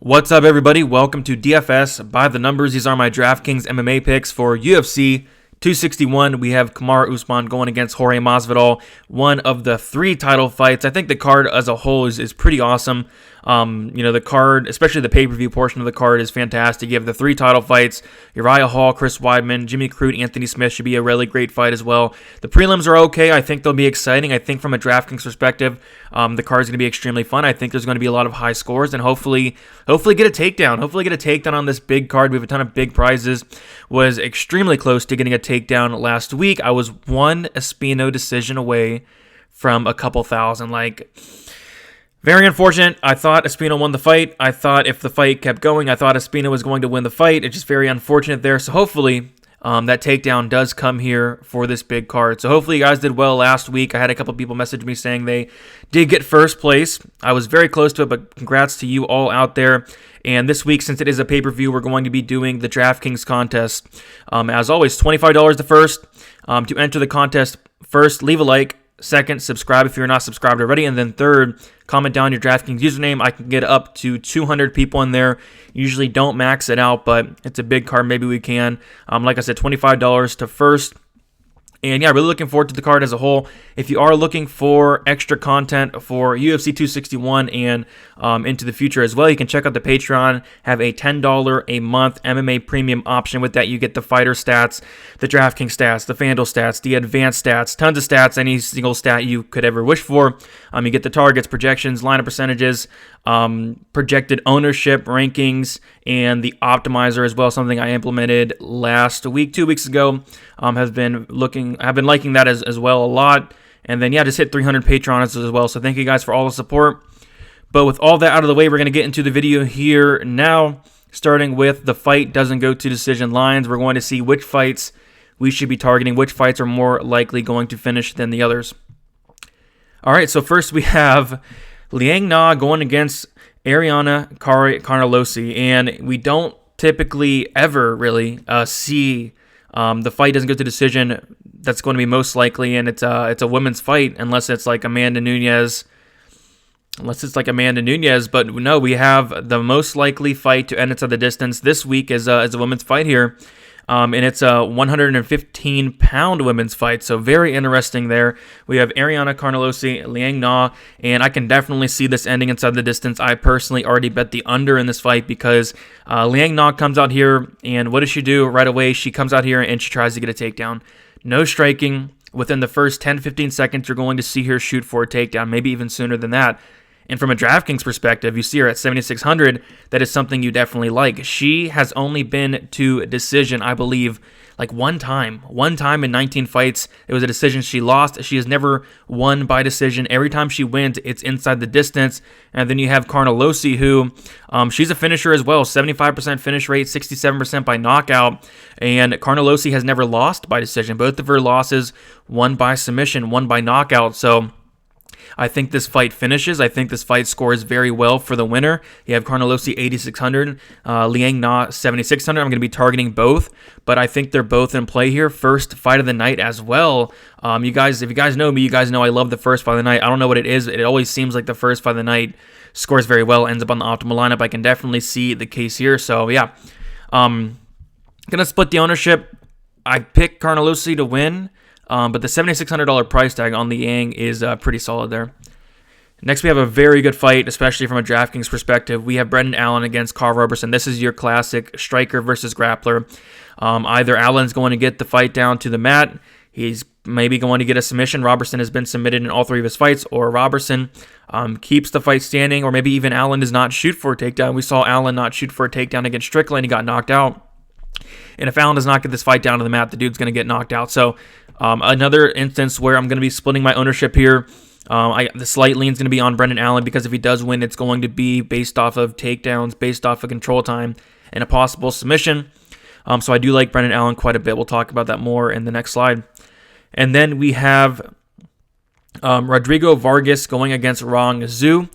What's up, everybody? Welcome to DFS by the numbers. These are my Draftkings MMA picks for UFC 261. We have Kamaru Usman going against Jorge Masvidal, one of the 3 title fights. I think the card as a whole is pretty awesome. The card, especially the pay-per-view portion of the card, is fantastic. You have the 3 title fights. Uriah Hall, Chris Weidman, Jimmy Crute, Anthony Smith should be a really great fight as well. The prelims are okay. I think they'll be exciting. I think from a DraftKings perspective, the card is going to be extremely fun. I think there's going to be a lot of high scores and hopefully get a takedown. Hopefully get a takedown on this big card. We have a ton of big prizes. Was extremely close to getting a takedown last week. I was one Espino decision away from a couple thousand. Very unfortunate. I thought Espino won the fight. I thought if the fight kept going, I thought Espino was going to win the fight. It's just very unfortunate there. So hopefully that takedown does come here for this big card. So hopefully you guys did well last week. I had a couple people message me saying they did get first place. I was very close to it, but congrats to you all out there. And this week, since it is a pay-per-view, we're going to be doing the DraftKings contest. As always, $25 the first. To enter the contest, first, leave a like. Second, subscribe if you're not subscribed already. And then third, comment down your DraftKings username. I can get up to 200 people in there. Usually don't max it out, but it's a big card. Maybe we can. Like I said, $25 to first. And yeah, really looking forward to the card as a whole. If you are looking for extra content for UFC 261 and into the future as well, you can check out the Patreon. Have a $10 a month MMA premium option. With that, you get the fighter stats, the DraftKings stats, the FanDuel stats, the advanced stats, tons of stats, any single stat you could ever wish for. You get the targets, projections, lineup percentages, projected ownership rankings, and the optimizer as well, something I implemented last week, 2 weeks ago. I've been liking that as well a lot. And then, yeah, just hit 300 patrons as well. So thank you guys for all the support. But with all that out of the way, we're going to get into the video here now, starting with the fight doesn't go to decision lines. We're going to see which fights we should be targeting, which fights are more likely going to finish than the others. All right, so first we have Liang Na going against Ariana Carnelossi, and we don't typically ever really see the fight doesn't go to decision. That's going to be most likely, and it's a women's fight unless it's like Amanda Nunes. But no, we have the most likely fight to end inside the distance this week is a women's fight here. And it's a 115-pound women's fight, so very interesting there. We have Ariana Carnelossi, Liang Na, and I can definitely see this ending inside the distance. I personally already bet the under in this fight because Liang Na comes out here, and what does she do right away? She comes out here and she tries to get a takedown. No striking. Within the first 10-15 seconds, you're going to see her shoot for a takedown, maybe even sooner than that. And from a DraftKings perspective, you see her at 7,600. That is something you definitely like. She has only been to decision, I believe, like one time. One time in 19 fights, it was a decision she lost. She has never won by decision. Every time she wins, it's inside the distance. And then you have Carnelossi, who she's a finisher as well. 75% finish rate, 67% by knockout. And Carnelossi has never lost by decision. Both of her losses, one by submission, one by knockout. So I think this fight finishes. I think this fight scores very well for the winner. You have Carnelossi 8,600, Liang Na 7,600. I'm going to be targeting both, but I think they're both in play here. First fight of the night as well. If you guys know me, you guys know I love the first fight of the night. I don't know what it is. It always seems like the first fight of the night scores very well, ends up on the optimal lineup. I can definitely see the case here. So yeah, going to split the ownership. I picked Carnelossi to win. But the $7,600 price tag on the Yang is pretty solid there. Next, we have a very good fight, especially from a DraftKings perspective. We have Brendan Allen against Carl Roberson. This is your classic striker versus grappler. Either Allen's going to get the fight down to the mat. He's maybe going to get a submission. Robertson has been submitted in all 3 of his fights. Or Robertson keeps the fight standing. Or maybe even Allen does not shoot for a takedown. We saw Allen not shoot for a takedown against Strickland. He got knocked out. And if Allen does not get this fight down to the mat, the dude's going to get knocked out. So another instance where I'm going to be splitting my ownership here. The slight lean is going to be on Brendan Allen because if he does win, it's going to be based off of takedowns, based off of control time, and a possible submission. So I do like Brendan Allen quite a bit. We'll talk about that more in the next slide. And then we have Rodrigo Vargas going against Rong Zhu.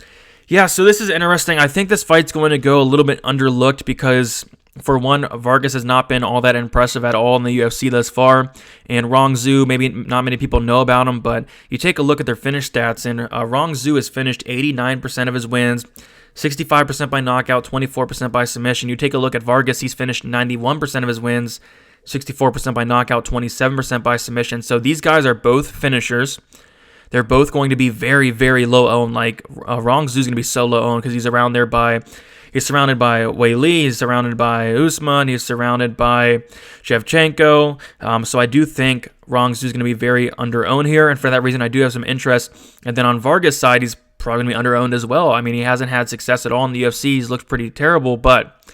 Yeah, so this is interesting. I think this fight's going to go a little bit underlooked because, for one, Vargas has not been all that impressive at all in the UFC thus far. And Rong Zhu, maybe not many people know about him, but you take a look at their finish stats, and Rong Zhu has finished 89% of his wins, 65% by knockout, 24% by submission. You take a look at Vargas, he's finished 91% of his wins, 64% by knockout, 27% by submission. So these guys are both finishers. They're both going to be very, very low owned. Like Rong Zhu's going to be so low owned because he's surrounded by Wei Li, he's surrounded by Usman, he's surrounded by Shevchenko. So I do think Rong Zhu's going to be very under-owned here, and for that reason, I do have some interest. And then on Vargas' side, he's probably going to be under-owned as well. I mean, he hasn't had success at all in the UFC. He's looked pretty terrible, but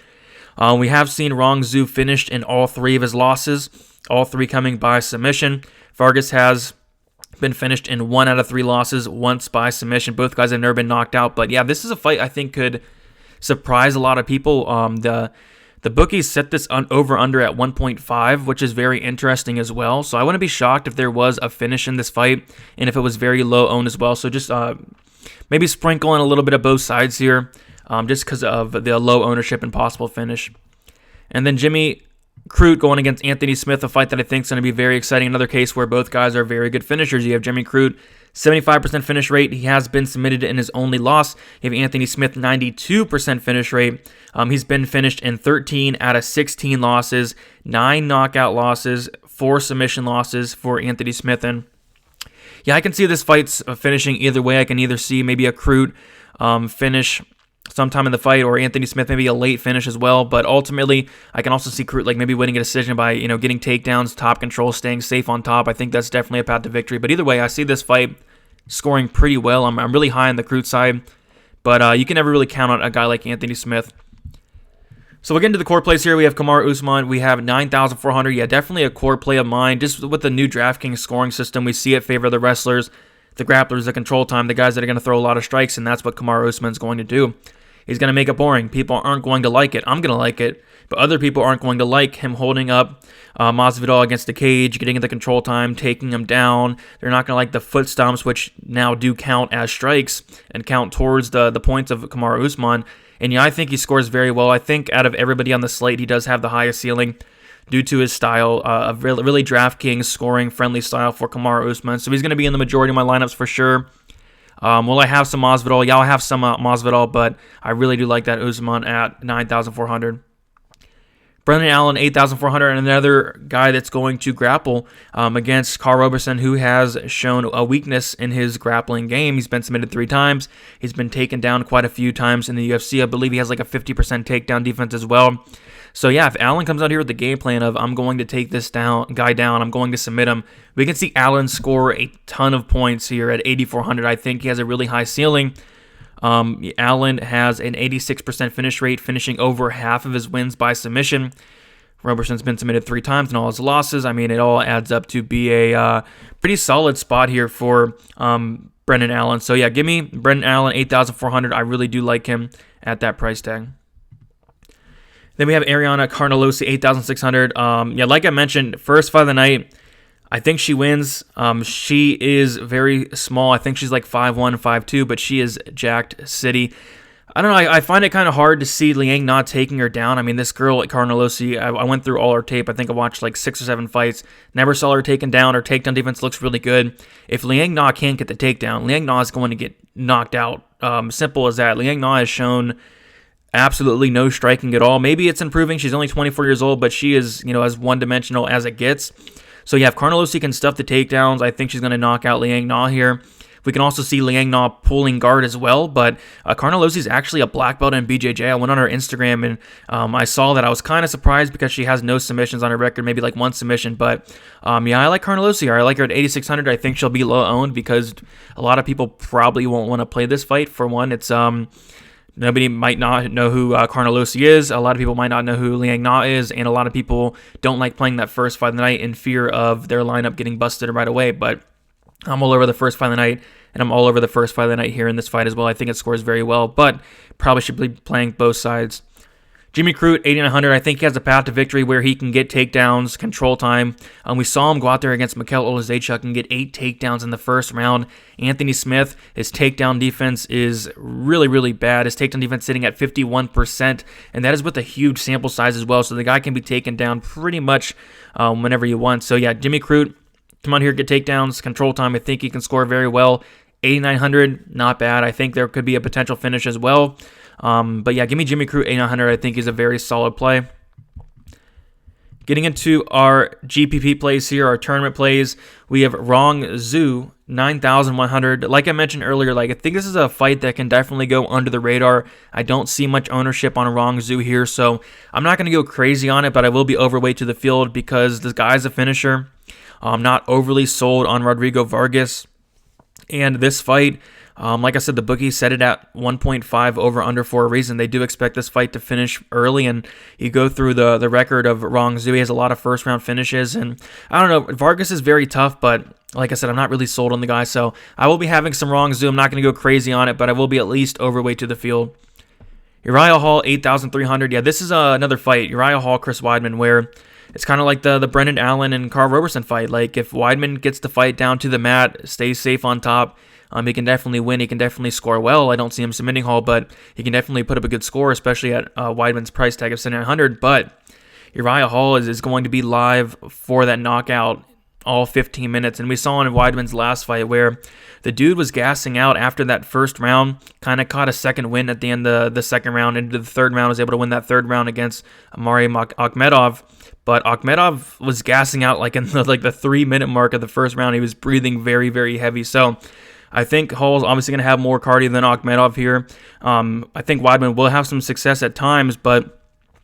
we have seen Rong Zhu finished in all 3 of his losses, all 3 coming by submission. Vargas has been finished in 1 out of 3 losses, once by submission. Both guys have never been knocked out, but yeah, this is a fight I think could surprise a lot of people. The bookies set this over-under at 1.5, which is very interesting as well. So I wouldn't be shocked if there was a finish in this fight, and if it was very low-owned as well. So just maybe sprinkle in a little bit of both sides here, just because of the low ownership and possible finish. And then Jimmy Crute going against Anthony Smith, a fight that I think is going to be very exciting. Another case where both guys are very good finishers. You have Jimmy Crute, 75% finish rate. He has been submitted in his only loss. You have Anthony Smith, 92% finish rate. He's been finished in 13 out of 16 losses, 9 knockout losses, 4 submission losses for Anthony Smith. And yeah, I can see this fight's finishing either way. I can either see maybe a Crute finish sometime in the fight, or Anthony Smith maybe a late finish as well. But ultimately, I can also see Crute like maybe winning a decision by getting takedowns, top control, staying safe on top. I think that's definitely a path to victory. But either way, I see this fight scoring pretty well. I'm really high on the Crute side, but you can never really count on a guy like Anthony Smith. So we'll get into the core plays here. We have Kamaru Usman. We have 9,400. Yeah, definitely a core play of mine. Just with the new DraftKings scoring system, we see it favor the wrestlers, the grapplers, the control time, the guys that are going to throw a lot of strikes, and that's what Kamaru Usman's going to do. He's going to make it boring. People aren't going to like it. I'm going to like it, but other people aren't going to like him holding up Masvidal against the cage, getting the control time, taking him down. They're not going to like the foot stomps, which now do count as strikes and count towards the points of Kamaru Usman. And yeah, I think he scores very well. I think out of everybody on the slate, he does have the highest ceiling due to his style, of really DraftKings scoring-friendly style for Kamaru Usman. So he's going to be in the majority of my lineups for sure. Will I have some Masvidal? Yeah, I'll have some Masvidal, but I really do like that Usman at 9,400. Brendan Allen, 8,400, and another guy that's going to grapple against Carl Roberson, who has shown a weakness in his grappling game. He's been submitted 3 times. He's been taken down quite a few times in the UFC. I believe he has like a 50% takedown defense as well. So yeah, if Allen comes out here with the game plan of I'm going to take this guy down, I'm going to submit him, we can see Allen score a ton of points here at 8,400. I think he has a really high ceiling. Allen has an 86% finish rate, finishing over half of his wins by submission. Roberson's been submitted 3 times in all his losses. I mean, it all adds up to be a pretty solid spot here for Brendan Allen. So yeah, give me Brendan Allen, 8,400. I really do like him at that price tag. Then we have Ariana Carnelossi, 8,600. Yeah, like I mentioned, first fight of the night, I think she wins. She is very small. I think she's like 5'1", 5'2", but she is jacked city. I don't know. I find it kind of hard to see Liang not taking her down. I mean, this girl at Carnelossi, I went through all her tape. I think I watched like 6 or 7 fights. Never saw her taken down. Her takedown defense looks really good. If Liang Na can't get the takedown, Liang Na is going to get knocked out. Simple as that. Liang Na has shown absolutely no striking at all. Maybe it's improving. She's only 24 years old, but she is, as one-dimensional as it gets. So yeah, if Carnelossi can stuff the takedowns, I think she's going to knock out Liang Na here. We can also see Liang Na pulling guard as well, but Carnelossi is actually a black belt in BJJ. I went on her Instagram and I saw that. I was kind of surprised because she has no submissions on her record, maybe like 1 submission. But yeah, I like Carnelossi. I like her at 8,600. I think she'll be low owned because a lot of people probably won't want to play this fight. For one, it's nobody might not know who Carnelossi is. A lot of people might not know who Liang Na is, and a lot of people don't like playing that first fight of the night in fear of their lineup getting busted right away. But I'm all over the first fight of the night, and I'm all over the first fight of the night here in this fight as well. I think it scores very well, but probably should be playing both sides. Jimmy Crute, 8,900. I think he has a path to victory where he can get takedowns, control time. We saw him go out there against Mikhail Olazechuk and get 8 takedowns in the first round. Anthony Smith, his takedown defense is really, really bad. His takedown defense sitting at 51%, and that is with a huge sample size as well. So the guy can be taken down pretty much whenever you want. So yeah, Jimmy Crute, come on here, get takedowns, control time. I think he can score very well. 8,900, not bad. I think there could be a potential finish as well. But yeah, give me Jimmy Crute 8,900. I think is a very solid play. Getting into our GPP plays here, our tournament plays, we have Rong Zhu, 9,100. Like I mentioned earlier, I think this is a fight that can definitely go under the radar. I don't see much ownership on Rong Zhu here, so I'm not going to go crazy on it, but I will be overweight to the field because this guy's a finisher. I'm not overly sold on Rodrigo Vargas. And this fight, like I said, the bookies set it at 1.5 over under for a reason. They do expect this fight to finish early, and you go through the record of Rong Zhu. He has a lot of first round finishes, and I don't know, Vargas is very tough, but like I said, I'm not really sold on the guy, so I will be having some Rong Zhu. I'm not going to go crazy on it, but I will be at least overweight to the field. Uriah Hall, 8,300. Yeah, this is another fight, Uriah Hall, Chris Weidman, where it's kind of like the Brendan Allen and Carl Roberson fight. Like, if Weidman gets the fight down to the mat, stays safe on top, he can definitely win. He can definitely score well. I don't see him submitting Hall, but he can definitely put up a good score, especially at Weidman's price tag of 7,900. But Uriah Hall is going to be live for that knockout all 15 minutes. And we saw in Weidman's last fight where the dude was gassing out after that first round, kind of caught a second win at the end of the second round, into the third round, was able to win that third round against Amari Akhmedov. But Akhmedov was gassing out in the 3-minute mark of the first round. He was breathing very, very heavy. So I think Hall's obviously going to have more cardio than Akhmedov here. I think Weidman will have some success at times, but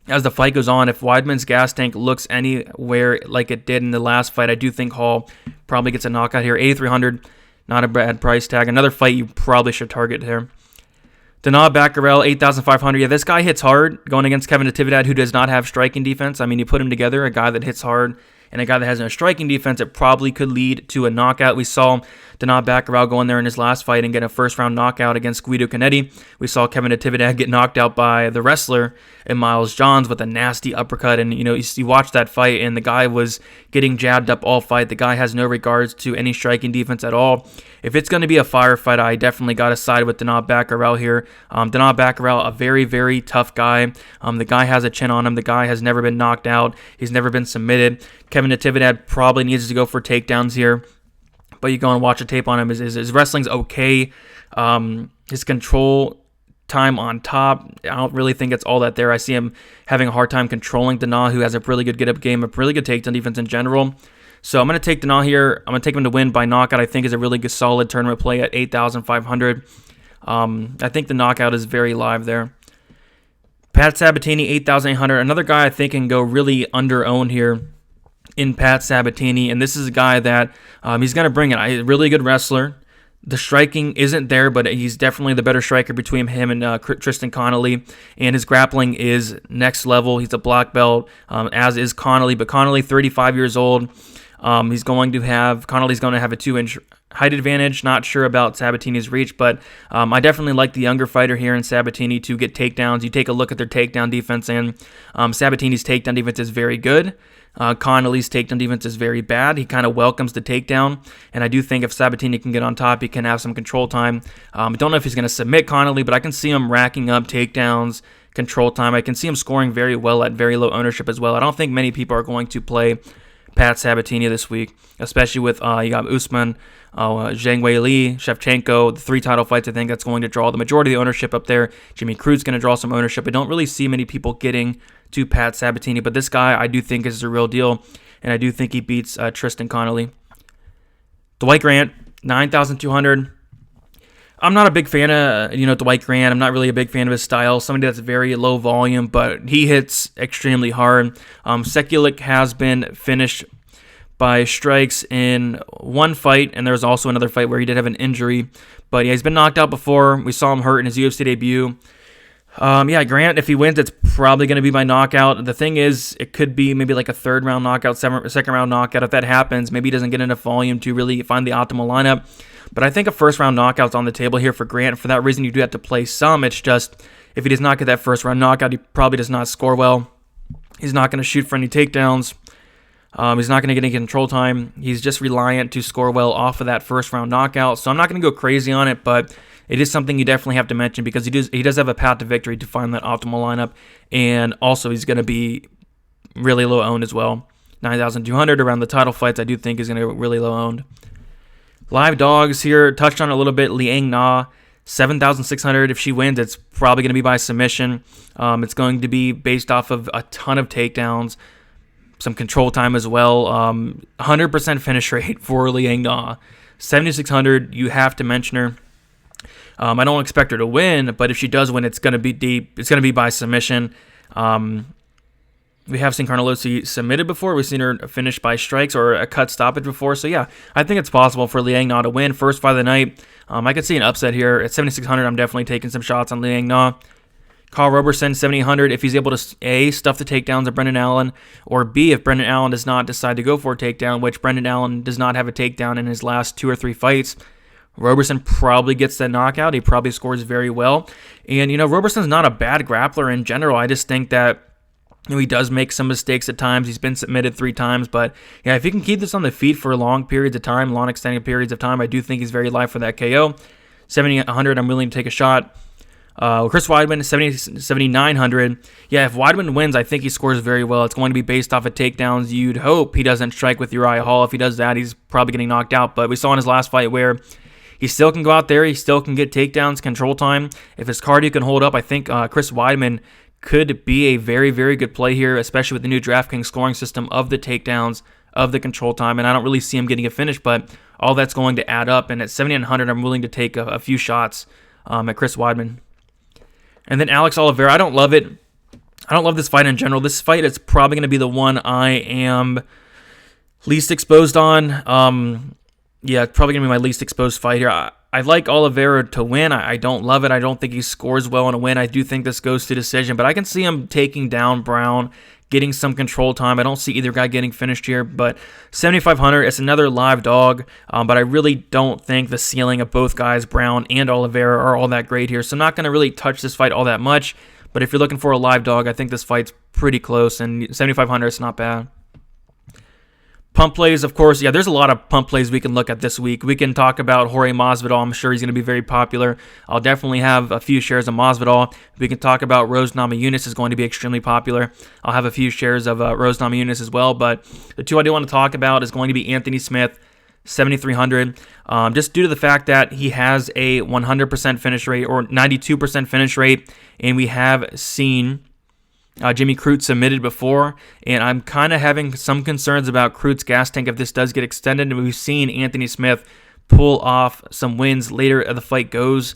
as the fight goes on, if Weidman's gas tank looks anywhere like it did in the last fight, I do think Hall probably gets a knockout here. 8,300, not a bad price tag. Another fight you probably should target here. Danaa Bakkerel, 8,500. Yeah, this guy hits hard going against Kevin Natividad, who does not have striking defense. I mean, you put him together, a guy that hits hard and a guy that has no striking defense, it probably could lead to a knockout. We saw Danaa Bakkerel go in there in his last fight and get a first-round knockout against Guido Canetti. We saw Kevin Natividad get knocked out by the wrestler in Miles Johns with a nasty uppercut. And, you watch that fight, and the guy was getting jabbed up all fight. The guy has no regards to any striking defense at all. If it's going to be a firefight, I definitely got to side with Danaa Bakkerel here. Danaa Bakkerel, a very, very tough guy. The guy has a chin on him. The guy has never been knocked out. He's never been submitted. Kevin Natividad probably needs to go for takedowns here, but you go and watch a tape on him. His wrestling's okay. His control time on top, I don't really think it's all that there. I see him having a hard time controlling Danaa, who has a really good get-up game, a really good takedown defense in general. So I'm going to take Danaa here. I'm going to take him to win by knockout. I think is a really good, solid tournament play at 8,500. I think the knockout is very live there. Pat Sabatini, 8,800. Another guy I think can go really under-owned here in Pat Sabatini, and this is a guy that he's going to bring it. A really good wrestler. The striking isn't there, but he's definitely the better striker between him and Tristan Connolly, and his grappling is next level. He's a black belt, as is Connolly, but Connolly, 35 years old. Connolly's going to have a 2-inch height advantage. Not sure about Sabatini's reach, but I definitely like the younger fighter here in Sabatini to get takedowns. You take a look at their takedown defense, and Sabatini's takedown defense is very good. Connolly's takedown defense is very bad. He kind of welcomes the takedown, and I do think if Sabatini can get on top, he can have some control time. I don't know if he's going to submit Connolly, but I can see him racking up takedowns, control time. I can see him scoring very well at very low ownership as well. I don't think many people are going to play Pat Sabatini this week, especially with you got Usman, Zhang Weili, Shevchenko, the 3 title fights. I think that's going to draw the majority of the ownership up there. Jimmy Crude's going to draw some ownership. I don't really see many people getting to Pat Sabatini, but this guy I do think is a real deal, and I do think he beats Tristan Connolly. Dwight Grant, 9,200. I'm not a big fan of Dwight Grant. I'm not really a big fan of his style. Somebody that's very low volume, but he hits extremely hard. Sekulic has been finished by strikes in one fight, and there was also another fight where he did have an injury. But yeah, he's been knocked out before. We saw him hurt in his UFC debut. Grant, if he wins, it's probably going to be by knockout. The thing is, it could be maybe like a third-round knockout, second-round knockout. If that happens, maybe he doesn't get enough volume to really find the optimal lineup. But I think a first-round knockout's on the table here for Grant. For that reason, you do have to play some. It's just, if he does not get that first-round knockout, he probably does not score well. He's not going to shoot for any takedowns. He's not going to get any control time. He's just reliant to score well off of that first-round knockout. So I'm not going to go crazy on it, but it is something you definitely have to mention because he does have a path to victory to find that optimal lineup. And also, he's going to be really low-owned as well. 9,200 around the title fights, I do think is going to be really low-owned. Live dogs here, touched on it a little bit. Liang Na, 7,600 if she wins. It's probably going to be by submission. It's going to be based off of a ton of takedowns, some control time as well. 100% finish rate for Liang Na. 7,600, you have to mention her. I don't expect her to win, but if she does win, it's going to be deep. It's going to be by submission. We have seen Carnelossi submitted before. We've seen her finish by strikes or a cut stoppage before. So, yeah, I think it's possible for Liang Na to win. First fight of the night. I could see an upset here. At 7,600, I'm definitely taking some shots on Liang Na. Carl Roberson, 7,800. If he's able to, A, stuff the takedowns of Brendan Allen, or B, if Brendan Allen does not decide to go for a takedown, which Brendan Allen does not have a takedown in his last 2 or 3 fights, Roberson probably gets that knockout. He probably scores very well. And, Roberson's not a bad grappler in general. I just think that he does make some mistakes at times. He's been submitted 3 times. But, yeah, if he can keep this on the feet for long periods of time, long extended periods of time, I do think he's very live for that KO. 7,800, I'm willing to take a shot. Chris Weidman, 7,900. Yeah, if Weidman wins, I think he scores very well. It's going to be based off of takedowns. You'd hope he doesn't strike with Uriah Hall. If he does that, he's probably getting knocked out. But we saw in his last fight where he still can go out there. He still can get takedowns, control time. If his cardio can hold up, I think Chris Weidman could be a very, very good play here, especially with the new Draftkings scoring system of the takedowns, of the control time. And I don't really see him getting a finish, but all that's going to add up. And at 7,900, I'm willing to take a few shots at Chris Weidman. And then Alex Oliveira, I don't love it. I don't love this fight in general. This fight is probably going to be the one I am least exposed on. Yeah, it's probably going to be my least exposed fight here. I like Oliveira to win. I don't love it. I don't think he scores well in a win. I do think this goes to decision, but I can see him taking down Brown, getting some control time. I don't see either guy getting finished here, but 7,500, it's another live dog, but I really don't think the ceiling of both guys, Brown and Oliveira, are all that great here, so I'm not going to really touch this fight all that much, but if you're looking for a live dog, I think this fight's pretty close, and 7,500 is not bad. Pump plays, of course, yeah, there's a lot of pump plays we can look at this week. We can talk about Jorge Masvidal. I'm sure he's going to be very popular. I'll definitely have a few shares of Masvidal. We can talk about Rose Namajunas is going to be extremely popular. I'll have a few shares of Rose Namajunas as well, but the two I do want to talk about is going to be Anthony Smith, 7,300, just due to the fact that he has a 100% finish rate or 92% finish rate, and we have seen Jimmy Crute submitted before, and I'm kind of having some concerns about Crute's gas tank if this does get extended, and we've seen Anthony Smith pull off some wins later as the fight goes.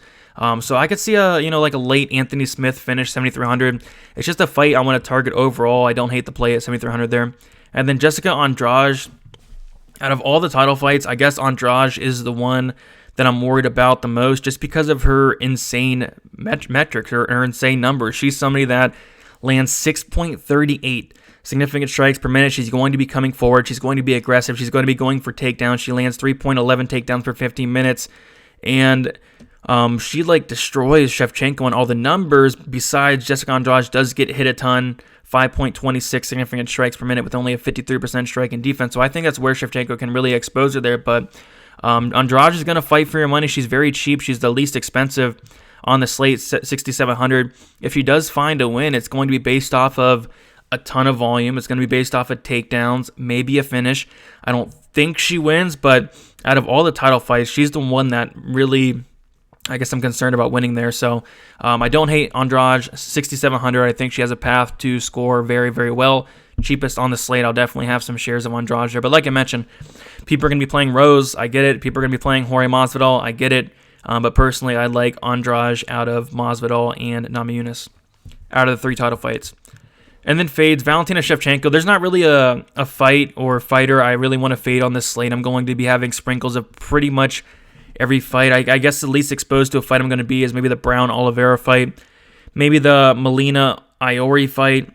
So I could see a late Anthony Smith finish, 7,300. It's just a fight I want to target overall. I don't hate the play at 7,300 there. And then Jessica Andrade, out of all the title fights, I guess Andrade is the one that I'm worried about the most, just because of her insane metrics, her insane numbers. She's somebody that lands 6.38 significant strikes per minute. She's going to be coming forward. She's going to be aggressive. She's going to be going for takedowns. She lands 3.11 takedowns per 15 minutes. And she destroys Shevchenko on all the numbers. Besides, Jessica Andrade does get hit a ton. 5.26 significant strikes per minute with only a 53% strike in defense. So I think that's where Shevchenko can really expose her there. But Andrade is going to fight for your money. She's very cheap. She's the least expensive on the slate, 6,700. If she does find a win, it's going to be based off of a ton of volume. It's going to be based off of takedowns, maybe a finish. I don't think she wins, but out of all the title fights, she's the one that really, I guess I'm concerned about winning there. So I don't hate Andrade, 6,700. I think she has a path to score very, very well. Cheapest on the slate. I'll definitely have some shares of Andrade there. But like I mentioned, people are going to be playing Rose. I get it. People are going to be playing Jorge Masvidal. I get it. But personally, I like Andrade out of Masvidal and Namajunas out of the 3 title fights. And then fades, Valentina Shevchenko. There's not really a fight or fighter I really want to fade on this slate. I'm going to be having sprinkles of pretty much every fight. I guess the least exposed to a fight I'm going to be is maybe the Brown-Oliveira fight, maybe the Molina-Iori fight.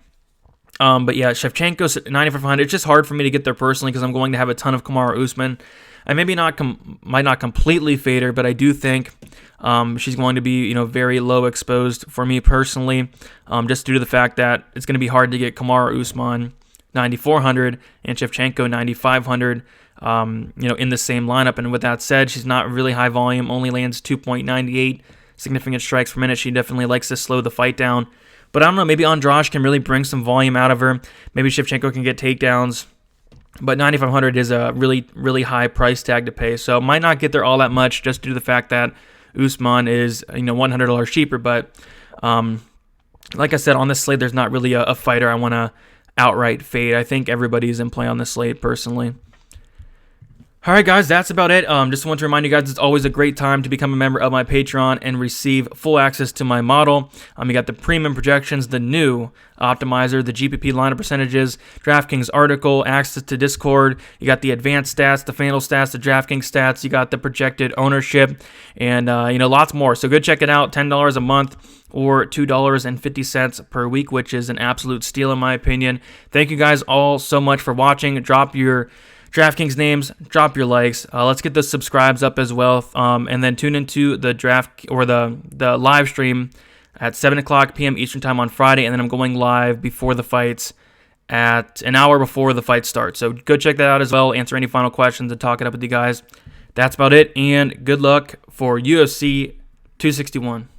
But yeah, Shevchenko's 9,500. It's just hard for me to get there personally because I'm going to have a ton of Kamaru Usman. I maybe might not completely fade her, but I do think she's going to be very low exposed for me personally, just due to the fact that it's going to be hard to get Kamaru Usman 9,400 and Shevchenko 9,500 in the same lineup. And with that said, she's not really high volume, only lands 2.98 significant strikes per minute. She definitely likes to slow the fight down. But I don't know, maybe Andrade can really bring some volume out of her. Maybe Shevchenko can get takedowns. But 9,500 is a really, really high price tag to pay. So might not get there all that much just due to the fact that Usman is $100 cheaper. But like I said, on this slate, there's not really a fighter I want to outright fade. I think everybody's in play on this slate personally. All right, guys, that's about it. Just want to remind you guys, it's always a great time to become a member of my Patreon and receive full access to my model. You got the premium projections, the new optimizer, the GPP lineup percentages, DraftKings article, access to Discord. You got the advanced stats, the FanDuel stats, the DraftKings stats. You got the projected ownership, and lots more. So go check it out. $10 a month or $2.50 per week, which is an absolute steal in my opinion. Thank you guys all so much for watching. Drop your DraftKings names, drop your likes. Let's get the subscribes up as well, and then tune into the the live stream at 7:00 p.m. Eastern time on Friday, and then I'm going live before the fights at an hour before the fight starts. So go check that out as well. Answer any final questions and talk it up with you guys. That's about it, and good luck for UFC 261.